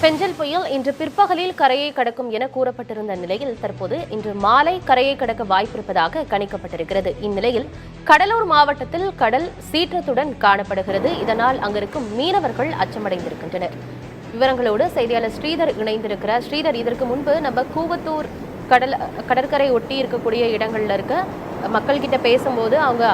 பெஞ்சல் புயல் இன்று பிற்பகலில் கரையை கடக்கும் என கூறப்பட்டிருந்த நிலையில் தற்போது இன்று மாலை கரையை கடக்க வாய்ப்பிருப்பதாக கணிக்கப்பட்டிருக்கிறது. இந்நிலையில் கடலூர் மாவட்டத்தில் கடல் சீற்றத்துடன் காணப்படுகிறது. இதனால் அங்கிருக்கும் மீனவர்கள் அச்சமடைந்திருக்கின்றனர். விவரங்களோடு செய்தியாளர் ஸ்ரீதர் இணைந்திருக்கிறார். ஸ்ரீதர், இதற்கு முன்பு நம்ம கூவத்தூர் கடற்கரை ஒட்டி இருக்கக்கூடிய இடங்கள்ல இருக்க மக்கள் கிட்ட பேசும்போது அவங்க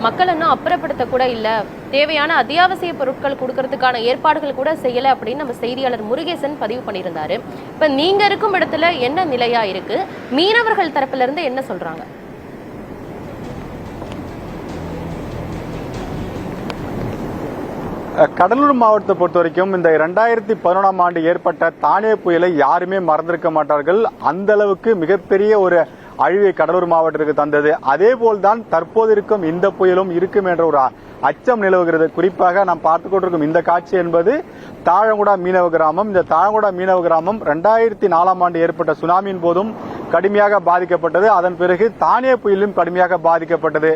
மக்கள் இன்னும் அப்புறப்படுத்த கூட இல்லை, தேவையான அத்தியாவசிய பொருட்கள் கொடுக்கறதுக்கான ஏற்பாடுகள் கூட செய்யலை அப்படின்னு நம்ம செய்தியாளர் முருகேசன் பதிவு பண்ணியிருந்தாரு. இப்ப நீங்க இருக்கும் இடத்துல என்ன நிலையா இருக்கு? மீனவர்கள் தரப்புல இருந்து என்ன சொல்றாங்க? கடலூர் மாவட்டத்தை பொறுத்த வரைக்கும் இந்த 2011ஆம் ஆண்டு ஏற்பட்ட தானே புயலை யாருமே மறந்திருக்க மாட்டார்கள். அந்த அளவுக்கு மிகப்பெரிய ஒரு அழிவை கடலூர் மாவட்டத்திற்கு தந்தது. அதே போல்தான் தற்போது இருக்கும் இந்த புயலும் இருக்கும் என்ற ஒரு அச்சம் நிலவுகிறது. குறிப்பாக நாம் பார்த்துக் கொண்டிருக்கும் இந்த காட்சி என்பது தாழங்குடா மீனவ கிராமம். இந்த தாழங்குடா மீனவ கிராமம் 2004ஆம் ஆண்டு ஏற்பட்ட சுனாமியின் போதும் கடுமையாக பாதிக்கப்பட்டது. அதன் பிறகு தானே புயலும் கடுமையாக பாதிக்கப்பட்டது.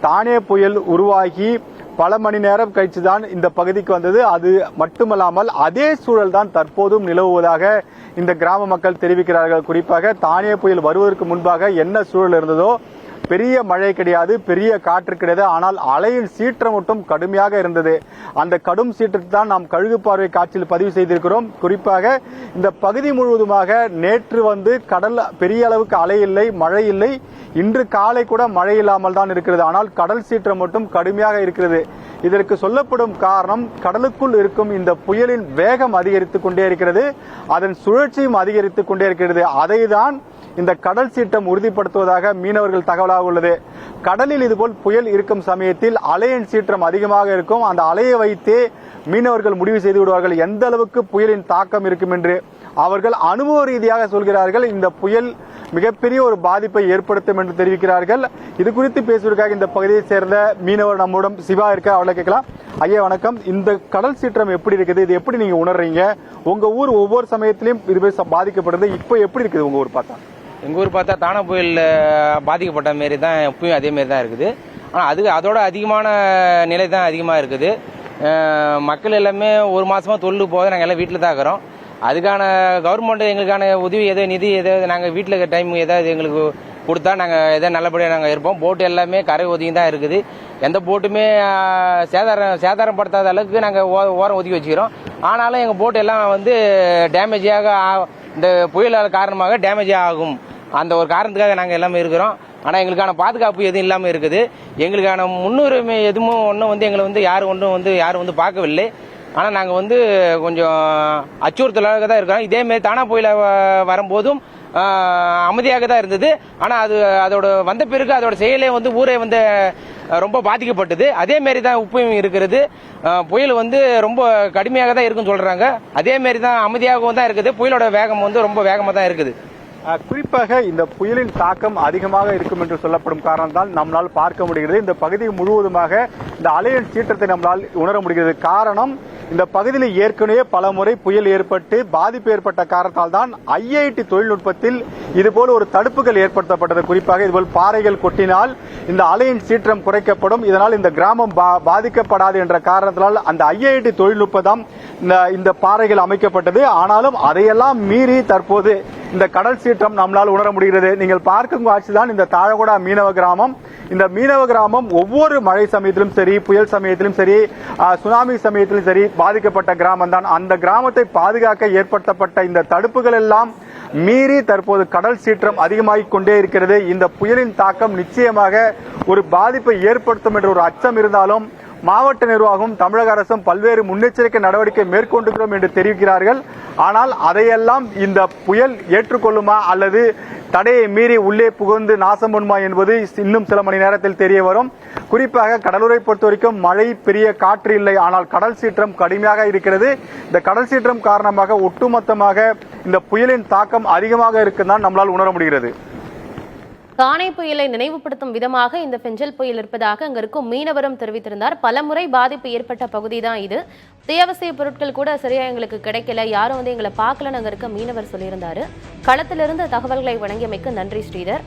தானே புயல் உருவாகி பல மணி நேரம் கழிச்சுதான் இந்த பகுதிக்கு வந்தது. அது மட்டுமல்லாமல் அதே சூழல் தான் தற்போதும் நிலவுவதாக இந்த கிராம மக்கள் தெரிவிக்கிறார்கள். குறிப்பாக தானே புயல் வருவதற்கு முன்பாக என்ன சூழல் இருந்ததோ, பெரிய மழை கிடையாது, பெரிய காற்று கிடையாது, ஆனால் அலையின் சீற்றம் மட்டும் கடுமையாக இருந்தது. அந்த கடும் சீற்றத்தை தான் நாம் கழுகு பார்வை காட்சியில் பதிவு செய்திருக்கிறோம். குறிப்பாக இந்த பகுதி முழுவதுமாக நேற்று கடல் பெரிய அளவுக்கு அலை இல்லை, மழை இல்லை. இன்று காலை கூட மழை இல்லாமல் தான் இருக்கிறது. ஆனால் கடல் சீற்றம் மட்டும் கடுமையாக இருக்கிறது. இதற்கு சொல்லப்படும் காரணம் கடலுக்குள் இருக்கும் இந்த புயலின் வேகம் அதிகரித்துக் கொண்டே இருக்கிறது, அதன் சுழற்சியும் அதிகரித்துக் கொண்டே இருக்கிறது. அதைதான் இந்த கடல் சீற்றம் உறுதிப்படுத்துவதாக மீனவர்கள் தகவலாக உள்ளது. கடலில் இதுபோல் புயல் இருக்கும் சமயத்தில் அலையின் சீற்றம் அதிகமாக இருக்கும். அந்த அலையை வைத்தே மீனவர்கள் முடிவு செய்து விடுவார்கள் எந்த அளவுக்கு புயலின் தாக்கம் இருக்கும் என்று. அவர்கள் அனுபவ ரீதியாக சொல்கிறார்கள், இந்த புயல் மிகப்பெரிய ஒரு பாதிப்பை ஏற்படுத்தும் என்று தெரிவிக்கிறார்கள். இது குறித்து பேசுவதற்காக இந்த பகுதியை சேர்ந்த மீனவர் நம்முடன் சிவா இருக்க, அவளை கேட்கலாம். ஐயா வணக்கம். இந்த கடல் சீற்றம் எப்படி இருக்குது? இது எப்படி நீங்க உணர்றீங்க? உங்க ஊர் ஒவ்வொரு சமயத்திலும் இது பாதிக்கப்படுது, இப்போ எப்படி இருக்குது உங்க ஊர் பார்த்தா? எங்கள் ஊர் பார்த்தா தானே புயல் பாதிக்கப்பட்ட மாரி தான் இப்பயும் அதே மாரி தான் இருக்குது. ஆனால் அதோட அதிகமான நிலை தான் அதிகமாக இருக்குது. மக்கள் எல்லாமே ஒரு மாசமா தொழிலுக்கு போக நாங்கள் எல்லாம் வீட்டில் தான் இருக்கிறோம். அதுக்கான கவர்மெண்ட் எங்களுக்கான உதவி நிதி நாங்கள் வீட்டில் இருக்கிற டைம் ஏதாவது எங்களுக்கு கொடுத்தா நாங்கள் எதாவது நல்லபடியாக நாங்கள் இருப்போம். போட்டு எல்லாமே கரை ஒதுங்கி தான் இருக்குது. எந்த போட்டுமே சேதாரம் படுத்தாத அளவுக்கு நாங்கள் ஓரம் ஒதுக்கி வச்சுக்கிறோம். ஆனாலும் எங்கள் போட்டு எல்லாம் டேமேஜாக இந்த புயலால் காரணமாக டேமேஜ் ஆகும். அந்த ஒரு காரணத்துக்காக நாங்கள் எல்லாமே இருக்கிறோம். ஆனால் எங்களுக்கான பாதுகாப்பு எதுவும் இல்லாமல் இருக்குது. எங்களுக்கான முன்னுரிமை எதுவும் ஒன்றும் எங்களை யாரும் பார்க்கவில்லை. ஆனால் நாங்கள் கொஞ்சம் அச்சுறுத்தலாக தான் இருக்கிறோம். இதேமாரி தானா புயல வரும்போதும் அமைதியாக தான் இருந்தது. ஆனால் அதோட வந்த பிறகு அதோட செயலே ஊரே ரொம்ப பாதிக்கப்பட்டது. அதே மாரி தான் உப்பையும் இருக்கிறது. புயல் ரொம்ப கடுமையாக தான் இருக்குன்னு சொல்றாங்க. அதே மாரி தான் அமைதியாகவும் தான் இருக்குது. புயலோட வேகம் ரொம்ப வேகமாக தான் இருக்குது. குறிப்பாக இந்த புயலின் தாக்கம் அதிகமாக இருக்கும் என்று சொல்லப்படும் காரணத்தால் நம்மளால் பார்க்க முடிகிறது. இந்த பகுதி முழுவதுமாக இந்த அலையின் சீற்றத்தை நம்மளால் உணர முடிகிறது. காரணம், இந்த பகுதியில் ஏற்கனவே பல முறை புயல் ஏற்பட்டு பாதிப்பு ஏற்பட்ட காரணத்தால் தான் ஐஐடி தொழில்நுட்பத்தில் இதுபோல் ஒரு தடுப்புகள் ஏற்படுத்தப்பட்டது. குறிப்பாக இதுபோல் பாறைகள் கொட்டினால் இந்த அலையின் சீற்றம் குறைக்கப்படும், இதனால் இந்த கிராமம் பாதிக்கப்படாது என்ற காரணத்தினால் அந்த ஐஐடி தொழில்நுட்பம் இந்த பாறைகள் அமைக்கப்பட்டது. ஆனாலும் அதையெல்லாம் மீறி தற்போது இந்த கடல் சீற்றம் நம்மளால் உணர முடிகிறது. நீங்கள் பார்க்கும் காட்சிதான் இந்த தாழங்குடா மீனவ கிராமம். இந்த மீனவ கிராமம் ஒவ்வொரு மழை சமயத்திலும் சரி, புயல் சமயத்திலும் சரி, சுனாமி சமயத்திலும் சரி பாதிக்கப்பட்ட கிராமம் தான். அந்த கிராமத்தை பாதுகாக்க ஏற்படுத்தப்பட்ட இந்த தடுப்புகள் எல்லாம் மீறி தற்போது கடல் சீற்றம் அதிகமாகிக் கொண்டே இருக்கிறது. இந்த புயலின் தாக்கம் நிச்சயமாக ஒரு பாதிப்பை ஏற்படுத்தும் என்ற ஒரு அச்சம் இருந்தாலும் மாவட்ட நிர்வாகம், தமிழக அரசும் பல்வேறு முன்னெச்சரிக்கை நடவடிக்கை மேற்கொண்டிருக்கிறோம் என்று தெரிவிக்கிறார்கள். ஆனால் அதையெல்லாம் இந்த புயல் ஏற்றுக்கொள்ளுமா அல்லது தடையை மீறி உள்ளே புகுந்து நாசம் பண்ணுமா என்பது இன்னும் சில மணி நேரத்தில் தெரிய வரும். குறிப்பாக கடலூரை பொறுத்த வரைக்கும் மழை, பெரிய காற்று இல்லை, ஆனால் கடல் சீற்றம் கடுமையாக இருக்கிறது. இந்த கடல் சீற்றம் காரணமாக ஒட்டுமொத்தமாக இந்த புயலின் தாக்கம் அதிகமாக இருக்குதான் நம்மளால் உணர முடிகிறது. தானே புயலை நினைவுபடுத்தும் விதமாக இந்த பெஞ்சல் புயல் இருப்பதாக அங்க இருக்கும் மீனவரும் தெரிவித்திருந்தார். பலமுறை பாதிப்பு ஏற்பட்ட பகுதி தான் இது. அத்தியாவசிய பொருட்கள் கூட சரியா எங்களுக்கு கிடைக்கல, யாரும் எங்களை பார்க்கலன்னு அங்க இருக்க மீனவர் சொல்லியிருந்தாரு. களத்திலிருந்து தகவல்களை வழங்கியமைக்கு நன்றி ஸ்ரீதர்.